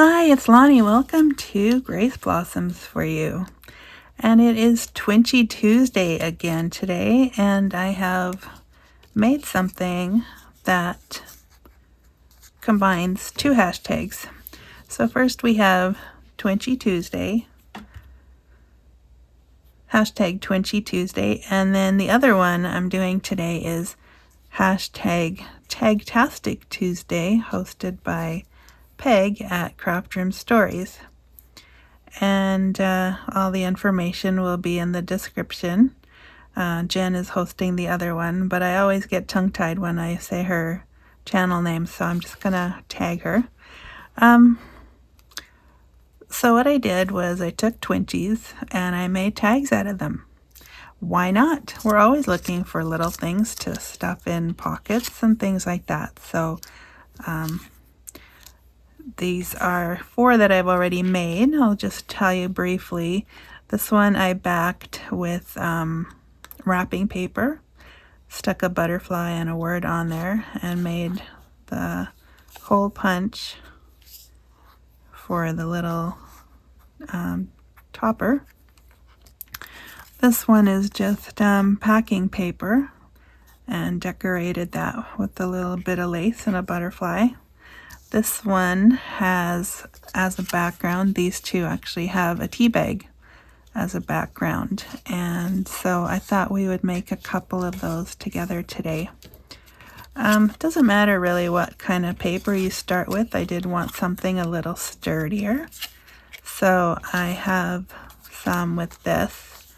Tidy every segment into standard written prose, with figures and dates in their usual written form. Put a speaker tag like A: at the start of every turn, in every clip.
A: Hi, it's Lonnie. Welcome to Grace Blossoms for you. And it is Twinchie Tuesday again today, and I have made something that combines two hashtags. So first we have Twinchie Tuesday, hashtag Twinchie Tuesday, and then the other one I'm doing today is hashtag Tagtastic Tuesday, hosted by Peg at Craft Room Stories. And all the information will be in the description. Jen is hosting the other one, but I always get tongue-tied when I say her channel name, so I'm just gonna tag her. So what I did was I took Twinchies and I made tags out of them. Why not? We're always looking for little things to stuff in pockets and things like that. So these are 4 that I've already made. I'll just tell you briefly. This one I backed with wrapping paper, stuck a butterfly and a word on there, and made the hole punch for the little topper. This one is just packing paper and decorated that with a little bit of lace and a butterfly. This one has, as a background, these two actually have a tea bag as a background, and so I thought we would make a couple of those together today. It doesn't matter really what kind of paper you start with. I did want something a little sturdier, so I have some with this,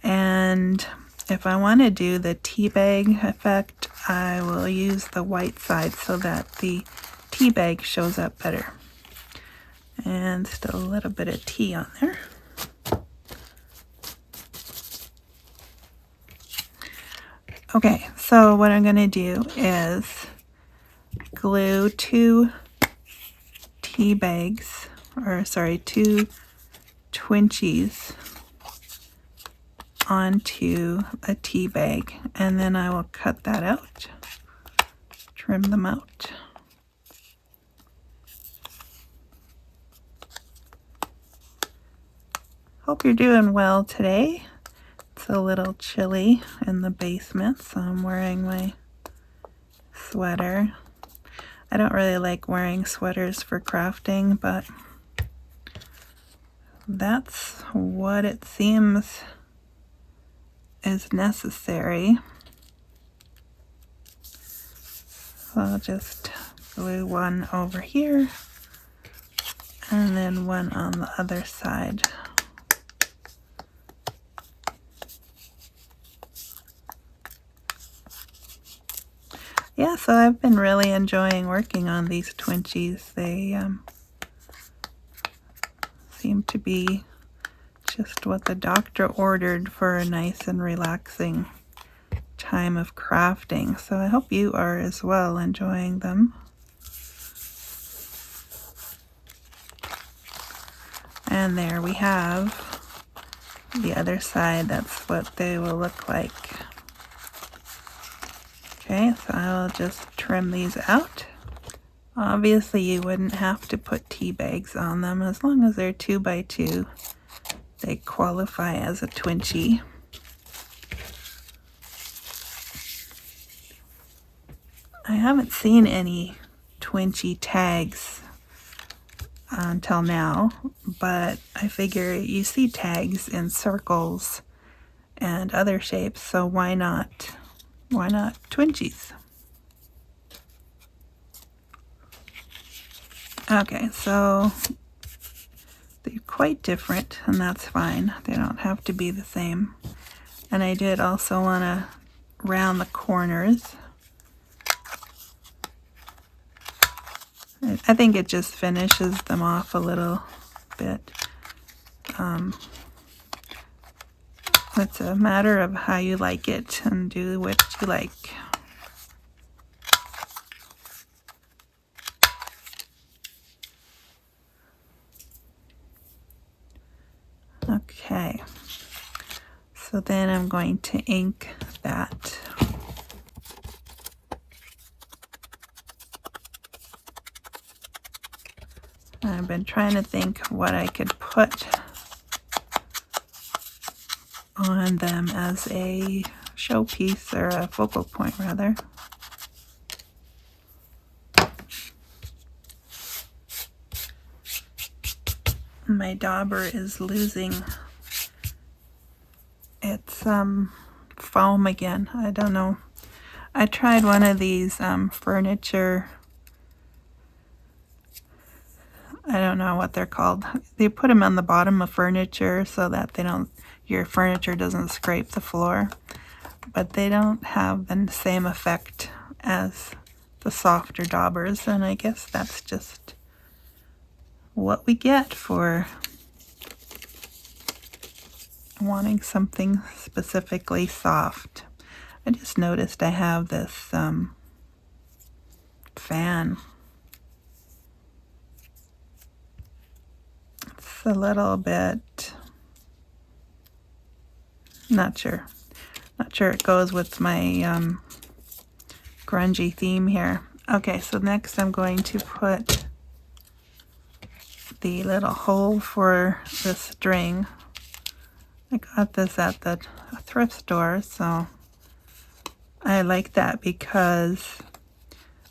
A: and if I want to do the tea bag effect, I will use the white side so that the tea bag shows up better. And still a little bit of tea on there. Okay, so what I'm going to do is glue 2 tea bags, or sorry, 2 Twinchies onto a tea bag, and then I will cut that out, trim them out. Hope you're doing well today. It's a little chilly in the basement, so I'm wearing my sweater. I don't really like wearing sweaters for crafting, but that's what it seems is necessary. So I'll just glue one over here and then one on the other side. Yeah, so I've been really enjoying working on these Twinchies. They seem to be just what the doctor ordered for a nice and relaxing time of crafting. So I hope you are as well enjoying them. And there we have the other side. That's what they will look like. Okay, so I'll just trim these out. Obviously you wouldn't have to put tea bags on them. As long as they're 2 by 2, they qualify as a Twinchie. I haven't seen any Twinchie tags until now, but I figure you see tags in circles and other shapes, so why not Twinchies? Okay, so they're quite different, and that's fine. They don't have to be the same. And I did also want to round the corners. I think it just finishes them off a little bit. It's a matter of how you like it and do what you like. Okay, so then I'm going to ink that. I've been trying to think what I could put on them as a showpiece, or a focal point rather. My dauber is losing its foam again. I don't know. I tried one of these furniture, I don't know what they're called. They put them on the bottom of furniture so that your furniture doesn't scrape the floor. But they don't have the same effect as the softer daubers, and I guess that's just what we get for wanting something specifically soft. I just noticed I have this fan. It's a little bit, not sure it goes with my grungy theme here. Okay, so next I'm going to put the little hole for the string. I got this at the thrift store, so I like that because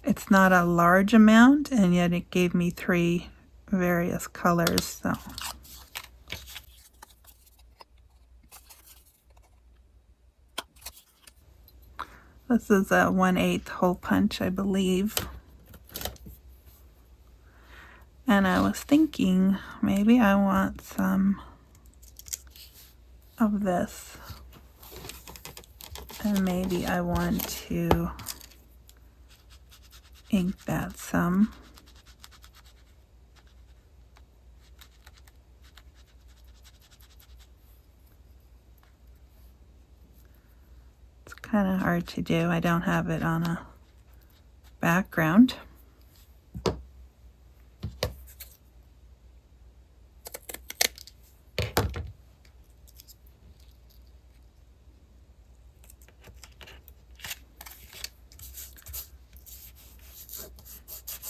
A: it's not a large amount, and yet it gave me 3 various colors. So this is a 1/8 hole punch, I believe. And I was thinking maybe I want some of this, and maybe I want to ink that some. It's kind of hard to do. I don't have it on a background.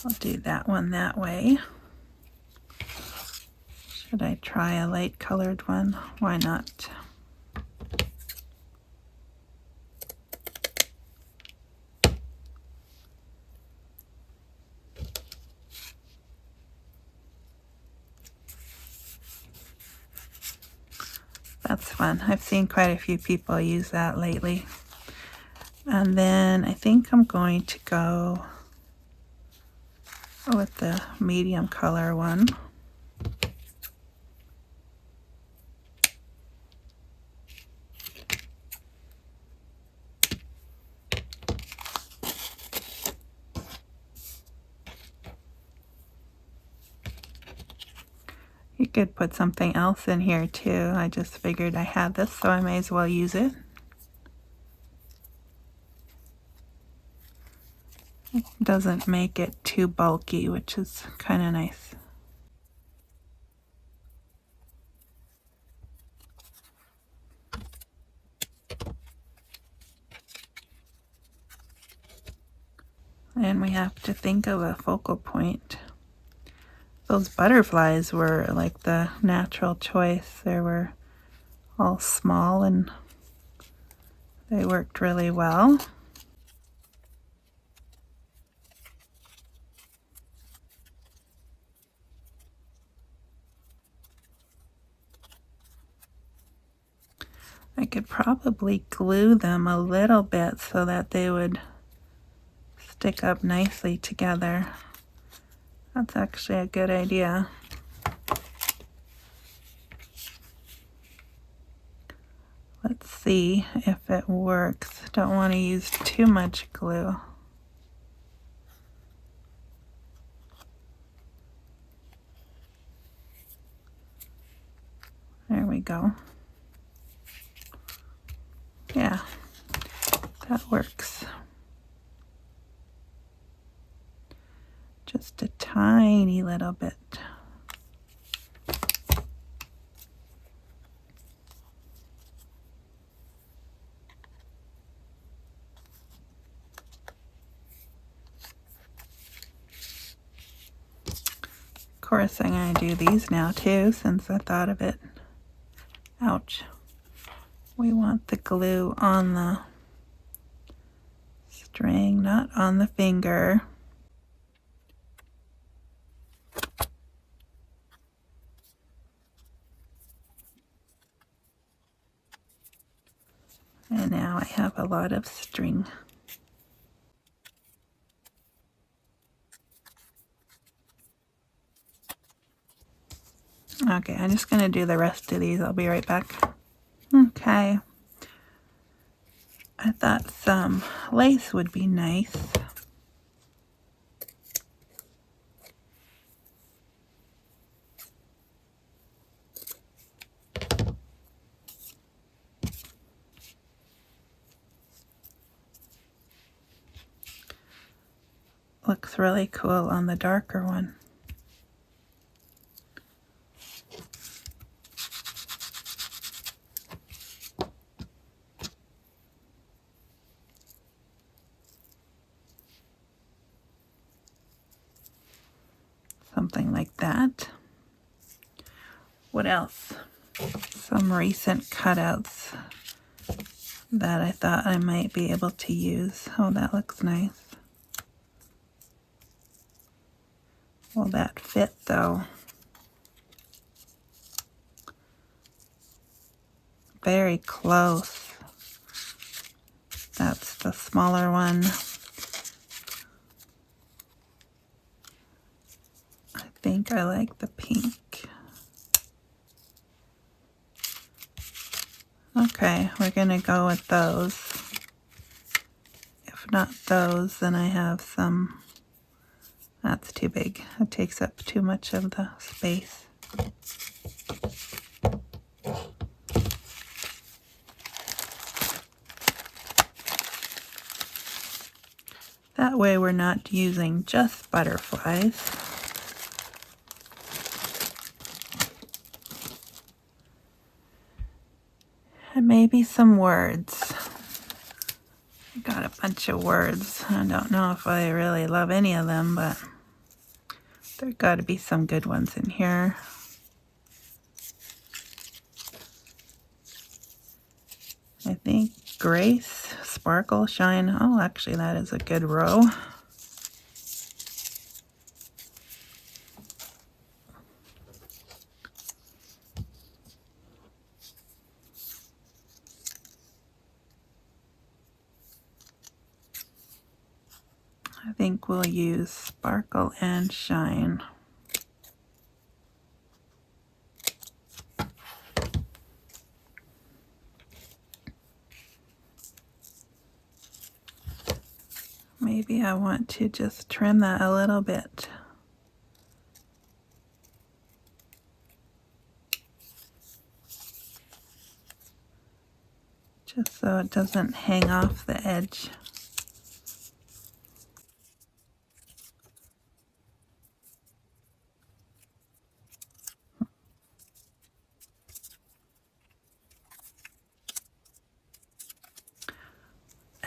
A: I'll do that one that way. Should I try a light colored one? Why not? That's fun. I've seen quite a few people use that lately. And then I think I'm going to go with the medium color one. You could put something else in here too. I just figured I had this, so I may as well use it. It doesn't make it too bulky, which is kind of nice. And we have to think of a focal point. Those butterflies were like the natural choice. They were all small and they worked really well. I could probably glue them a little bit so that they would stick up nicely together. That's actually a good idea. Let's see if it works. Don't want to use too much glue. There we go. Yeah, that works. Just a tiny little bit. course, I'm going to do these now too, since I thought of it. Ouch. We want the glue on the string, not on the finger. And now I have a lot of string. Okay, I'm just going to do the rest of these. I'll be right back. Okay. I thought some lace would be nice. Looks really cool on the darker one. Something like that. What else? Some recent cutouts that I thought I might be able to use. Oh, that looks nice. Will that fit though? Very close. That's the smaller one. I think I like the pink. Okay, we're gonna go with those. If not those, then I have some. That's too big. It takes up too much of the space. That way we're not using just butterflies. And maybe some words. I got a bunch of words. I don't know if I really love any of them, but there got to be some good ones in here. I think grace, sparkle, shine. Oh, actually that is a good row. I think we'll use sparkle and shine. Maybe I want to just trim that a little bit. Just so it doesn't hang off the edge.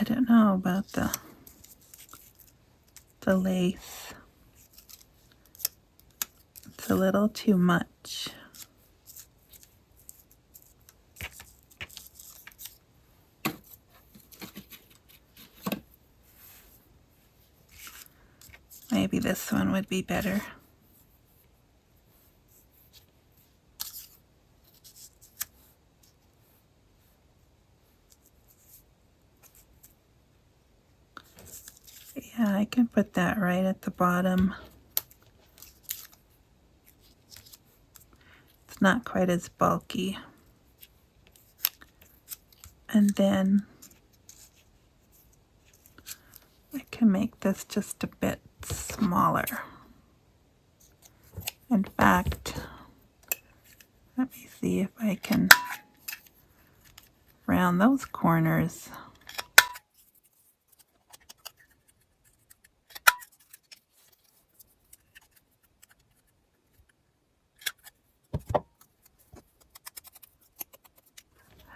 A: I don't know about the lace. It's a little too much. Maybe this one would be better. Yeah, I can put that right at the bottom. It's not quite as bulky. And then I can make this just a bit smaller. In fact, let me see if I can round those corners.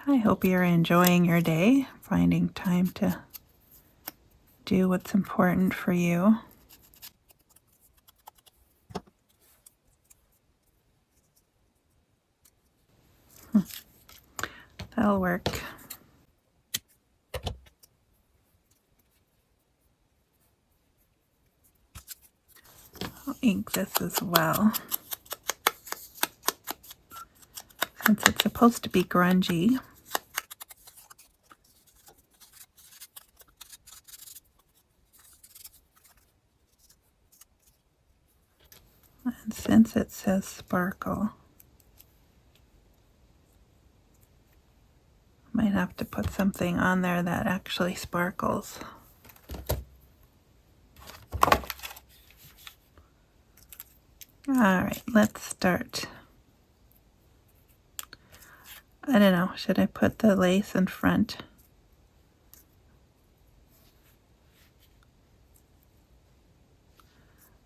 A: I hope you're enjoying your day, finding time to do what's important for you. That'll work. I'll ink this as well, since it's supposed to be grungy. And since it says sparkle, might have to put something on there that actually sparkles. Alright, let's start. I don't know, should I put the lace in front?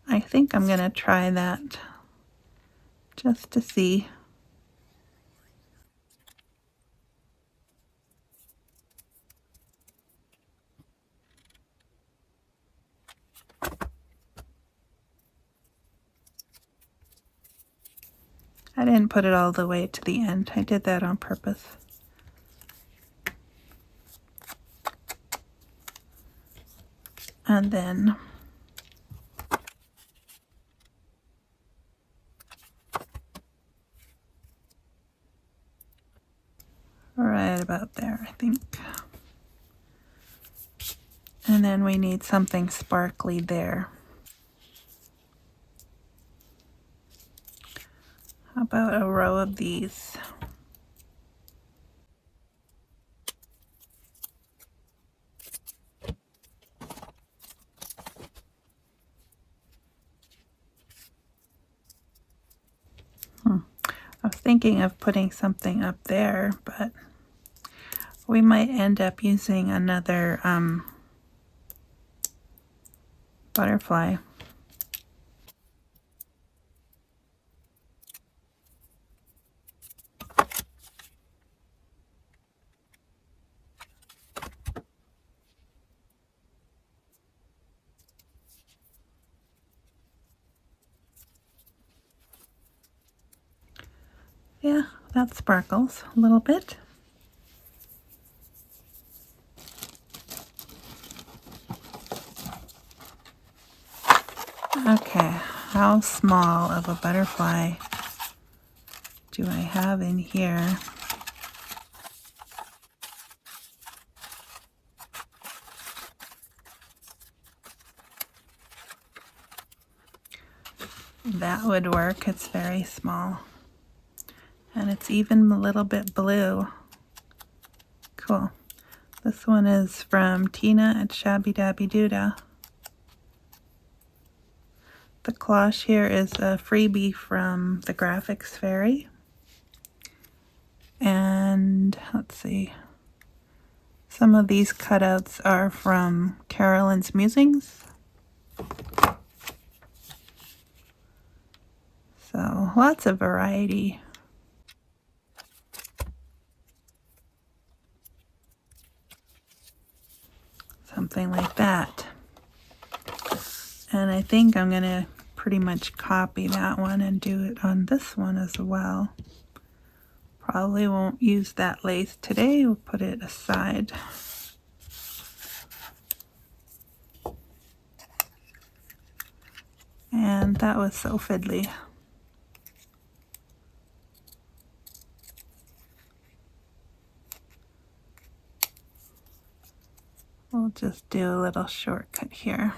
A: I think I'm going to try that just to see. I didn't put it all the way to the end. I did that on purpose. And then right about there, I think. And then we need something sparkly there. How about a row of these? I was thinking of putting something up there, but we might end up using another butterfly. Yeah, that sparkles a little bit. Okay, how small of a butterfly do I have in here? That would work. It's very small. And it's even a little bit blue. Cool. This one is from Tina at Shabby Dabby Doodah. The cloche here is a freebie from the Graphics Fairy. And let's see. Some of these cutouts are from Carolyn's Musings. So lots of variety. Something like that. And I think I'm going to pretty much copy that one and do it on this one as well. Probably won't use that lace today. We'll put it aside. And that was so fiddly. We'll just do a little shortcut here.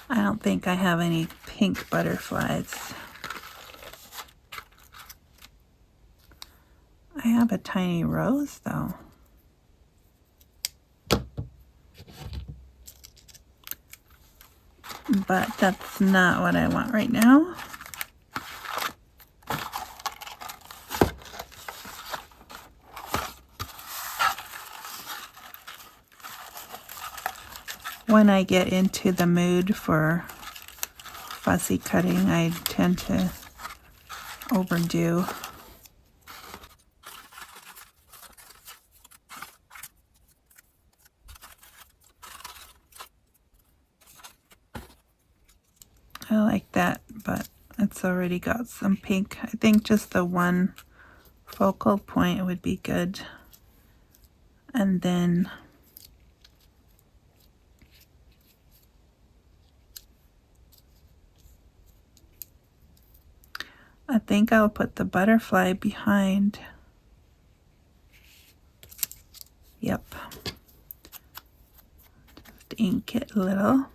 A: I don't think I have any pink butterflies. I have a tiny rose though. But that's not what I want right now. When I get into the mood for fussy cutting, I tend to overdue. I like that, but it's already got some pink. I think just the one focal point would be good. And then I think I'll put the butterfly behind. Yep. Just ink it a little.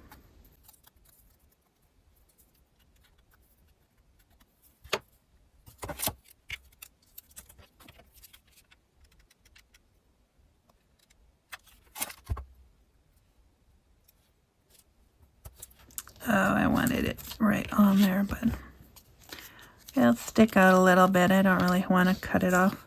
A: Oh, I wanted it right on there, but it'll stick out a little bit. I don't really want to cut it off.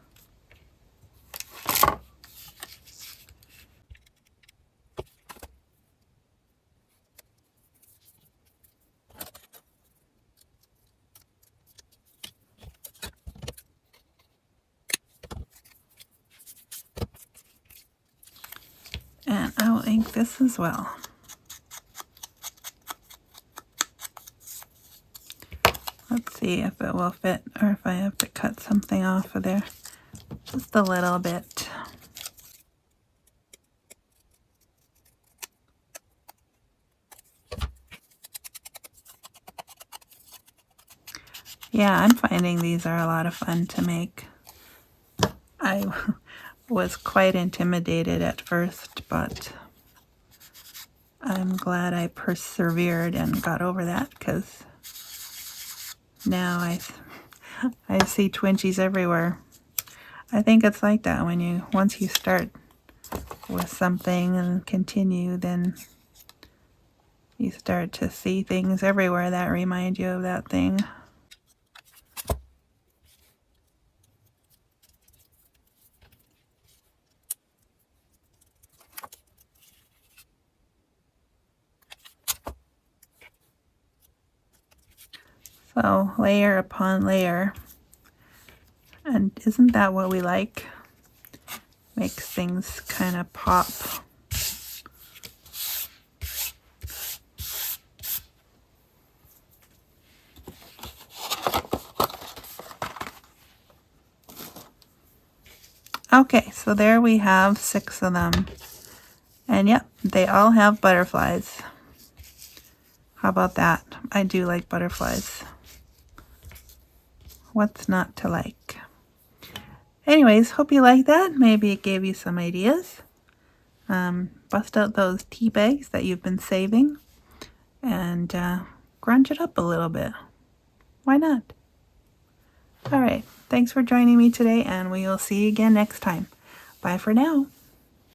A: And I will ink this as well. Let's see if it will fit or if I have to cut something off of there. Just a little bit. Yeah, I'm finding these are a lot of fun to make. I was quite intimidated at first, but I'm glad I persevered and got over that, because now I see Twinchies everywhere. I think it's like that when once you start with something and continue, then you start to see things everywhere that remind you of that thing. So layer upon layer. And isn't that what we like? Makes things kind of pop. Okay, so there we have 6 of them. And yep, they all have butterflies. How about that? I do like butterflies. What's not to like? Anyways, hope you like that. Maybe it gave you some ideas. Bust out those tea bags that you've been saving and grunge it up a little bit. Why not? All right. Thanks for joining me today, and we will see you again next time. Bye for now.